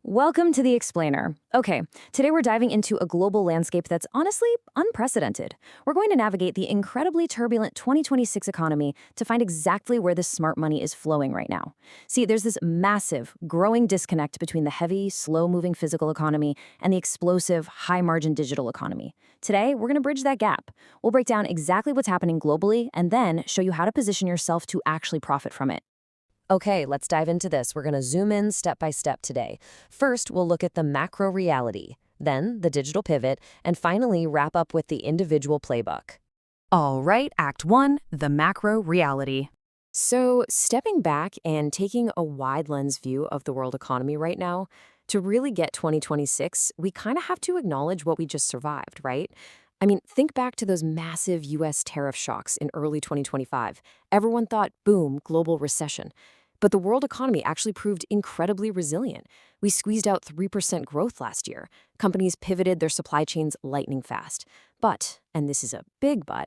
Welcome to The Explainer. Okay, today we're diving into a global landscape that's honestly unprecedented. We're going to navigate the incredibly turbulent 2026 economy to find exactly where this smart money is flowing right now. See, there's this massive, growing disconnect between the heavy, slow-moving physical economy and the explosive, high-margin digital economy. Today, we're going to bridge that gap. We'll break down exactly what's happening globally and then show you how to position yourself to actually profit from it. Okay, let's dive into this. We're going to zoom in step by step today. First, we'll look at the macro reality, then the digital pivot, and finally wrap up with the individual playbook. All right, Act 1, the macro reality. So, stepping back and taking a wide lens view of the world economy right now, to really get 2026, we kind of have to acknowledge what we just survived, right? I mean, think back to those massive US tariff shocks in early 2025. Everyone thought, boom, global recession. But the world economy actually proved incredibly resilient. We squeezed out 3% growth last year. Companies pivoted their supply chains lightning fast. But, and this is a big but,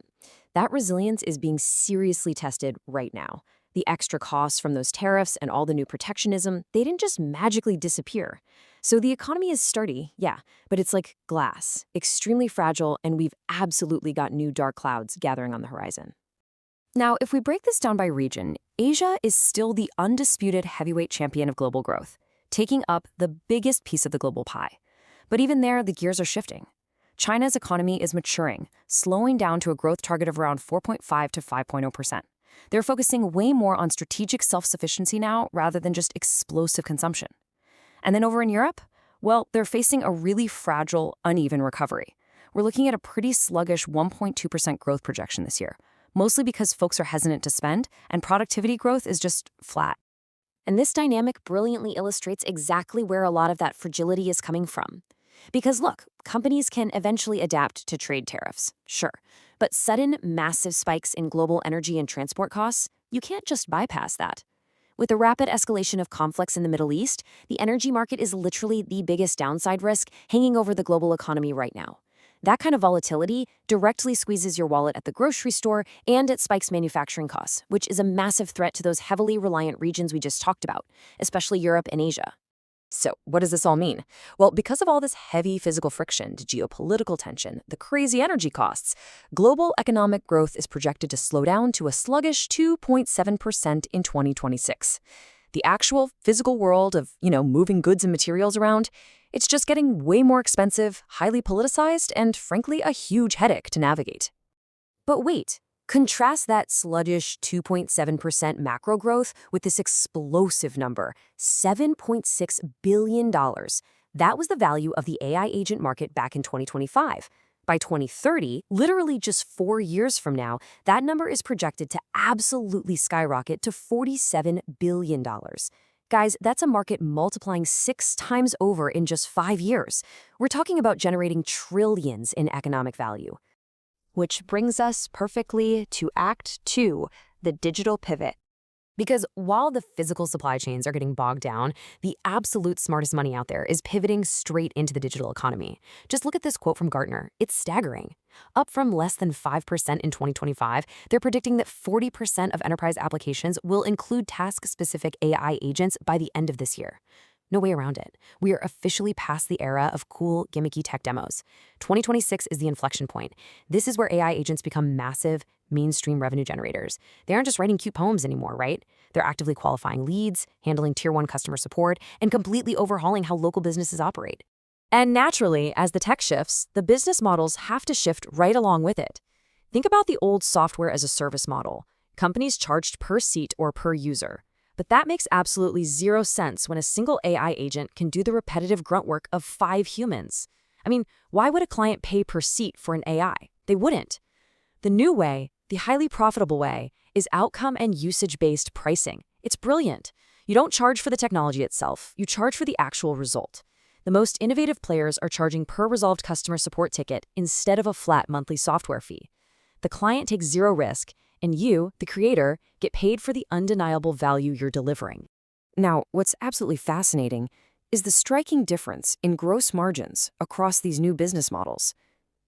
that resilience is being seriously tested right now. The extra costs from those tariffs and all the new protectionism, they didn't just magically disappear. So the economy is sturdy, yeah, but it's like glass, extremely fragile, and we've absolutely got new dark clouds gathering on the horizon. Now, if we break this down by region, Asia is still the undisputed heavyweight champion of global growth, taking up the biggest piece of the global pie. But even there, the gears are shifting. China's economy is maturing, slowing down to a growth target of around 4.5 to 5.0%. They're focusing way more on strategic self-sufficiency now rather than just explosive consumption. And then over in Europe, well, they're facing a really fragile, uneven recovery. We're looking at a pretty sluggish 1.2% growth projection this year, mostly because folks are hesitant to spend and productivity growth is just flat. And this dynamic brilliantly illustrates exactly where a lot of that fragility is coming from. Because look, companies can eventually adapt to trade tariffs, sure, but sudden, massive spikes in global energy and transport costs, you can't just bypass that. With the rapid escalation of conflicts in the Middle East, the energy market is literally the biggest downside risk hanging over the global economy right now. That kind of volatility directly squeezes your wallet at the grocery store and it spikes manufacturing costs, which is a massive threat to those heavily reliant regions we just talked about, especially Europe and Asia. So, what does this all mean? Well, because of all this heavy physical friction, geopolitical tension, the crazy energy costs, global economic growth is projected to slow down to a sluggish 2.7% in 2026. The actual physical world of, moving goods and materials around, it's just getting way more expensive, highly politicized, and frankly, a huge headache to navigate. But wait, contrast that sluggish 2.7% macro growth with this explosive number, $7.6 billion. That was the value of the AI agent market back in 2025. By 2030, literally just 4 years from now, that number is projected to absolutely skyrocket to $47 billion. Guys, that's a market multiplying 6 times over in just 5 years. We're talking about generating trillions in economic value. Which brings us perfectly to Act 2, the digital pivot. Because while the physical supply chains are getting bogged down, the absolute smartest money out there is pivoting straight into the digital economy. Just look at this quote from Gartner. It's staggering. Up from less than 5% in 2025, they're predicting that 40% of enterprise applications will include task-specific AI agents by the end of this year. No way around it. We are officially past the era of cool, gimmicky tech demos. 2026 is the inflection point. This is where AI agents become massive, mainstream revenue generators. They aren't just writing cute poems anymore, right? They're actively qualifying leads, handling Tier 1 customer support, and completely overhauling how local businesses operate. And naturally, as the tech shifts, the business models have to shift right along with it. Think about the old software as a service model. Companies charged per seat or per user. But that makes absolutely zero sense when a single AI agent can do the repetitive grunt work of 5 humans. I mean, why would a client pay per seat for an AI? They wouldn't. The new way, the highly profitable way, is outcome and usage-based pricing. It's brilliant. You don't charge for the technology itself, you charge for the actual result. The most innovative players are charging per resolved customer support ticket instead of a flat monthly software fee. The client takes zero risk, and you, the creator, get paid for the undeniable value you're delivering. Now, what's absolutely fascinating is the striking difference in gross margins across these new business models.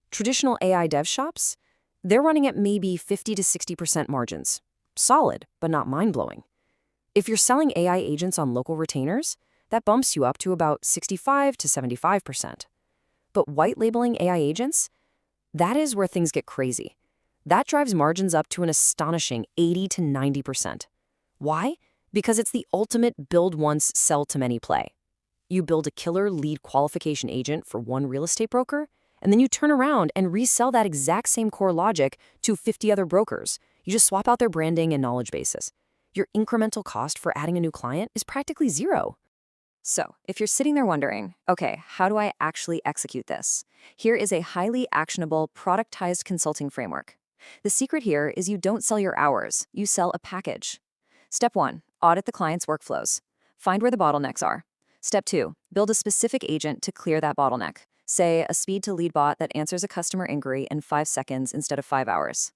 Traditional AI dev shops, they're running at maybe 50 to 60% margins. Solid, but not mind-blowing. If you're selling AI agents on local retainers, That bumps you up to about 65 to 75%. But white labeling AI agents? That is where things get crazy. That drives margins up to an astonishing 80 to 90%. Why? Because it's the ultimate build once, sell to many play. You build a killer lead qualification agent for one real estate broker, and then you turn around and resell that exact same core logic to 50 other brokers. You just swap out their branding and knowledge bases. Your incremental cost for adding a new client is practically zero. So, if you're sitting there wondering, okay, how do I actually execute this? Here is a highly actionable, productized consulting framework. The secret here is you don't sell your hours, you sell a package. Step 1, audit the client's workflows. Find where the bottlenecks are. Step 2, build a specific agent to clear that bottleneck. Say, a speed-to-lead bot that answers a customer inquiry in 5 seconds instead of 5 hours.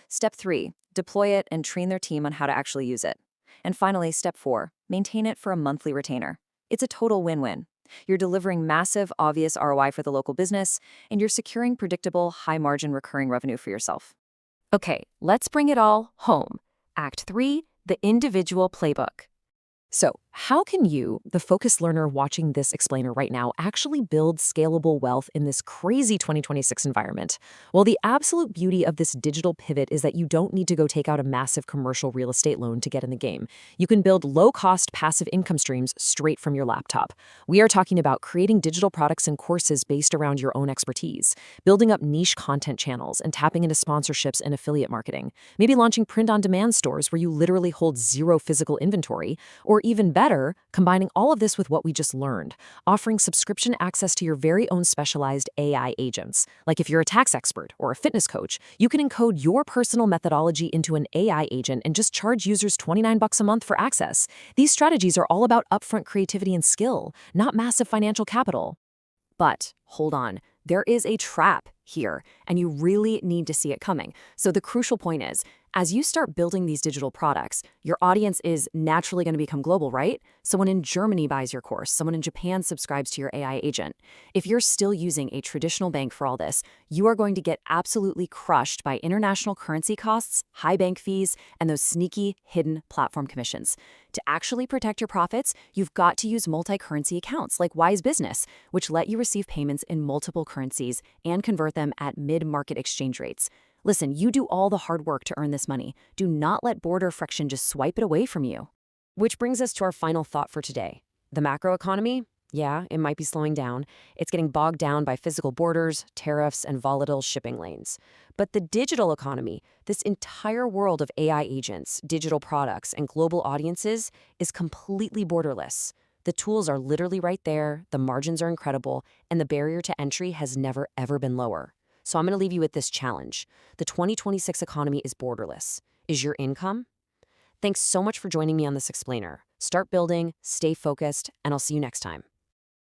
Step 3, deploy it and train their team on how to actually use it. And finally, step 4, maintain it for a monthly retainer. It's a total win-win. You're delivering massive, obvious ROI for the local business, and you're securing predictable, high-margin recurring revenue for yourself. Okay, let's bring it all home. Act 3, the individual playbook. So, how can you, the focused learner watching this explainer right now, actually build scalable wealth in this crazy 2026 environment? Well, the absolute beauty of this digital pivot is that you don't need to go take out a massive commercial real estate loan to get in the game. You can build low-cost passive income streams straight from your laptop. We are talking about creating digital products and courses based around your own expertise, building up niche content channels, and tapping into sponsorships and affiliate marketing. Maybe launching print-on-demand stores where you literally hold zero physical inventory, or even better, combining all of this with what we just learned, offering subscription access to your very own specialized AI agents. Like if you're a tax expert or a fitness coach, you can encode your personal methodology into an AI agent and just charge users $29 a month for access. These strategies are all about upfront creativity and skill, not massive financial capital. But hold on, there is a trap here, and you really need to see it coming. So the crucial point is, as you start building these digital products, your audience is naturally going to become global, right? Someone in Germany buys your course, someone in Japan subscribes to your AI agent. If you're still using a traditional bank for all this, you are going to get absolutely crushed by international currency costs, high bank fees, and those sneaky, hidden platform commissions. To actually protect your profits, you've got to use multi-currency accounts like Wise Business, which let you receive payments in multiple currencies and convert them at mid-market exchange rates. Listen, you do all the hard work to earn this money. Do not let border friction just swipe it away from you. Which brings us to our final thought for today. The macroeconomy? Yeah, it might be slowing down. It's getting bogged down by physical borders, tariffs, and volatile shipping lanes. But the digital economy, this entire world of AI agents, digital products, and global audiences, is completely borderless. The tools are literally right there, the margins are incredible, and the barrier to entry has never, ever been lower. So I'm going to leave you with this challenge. The 2026 economy is borderless. Is your income? Thanks so much for joining me on this explainer. Start building, stay focused, and I'll see you next time.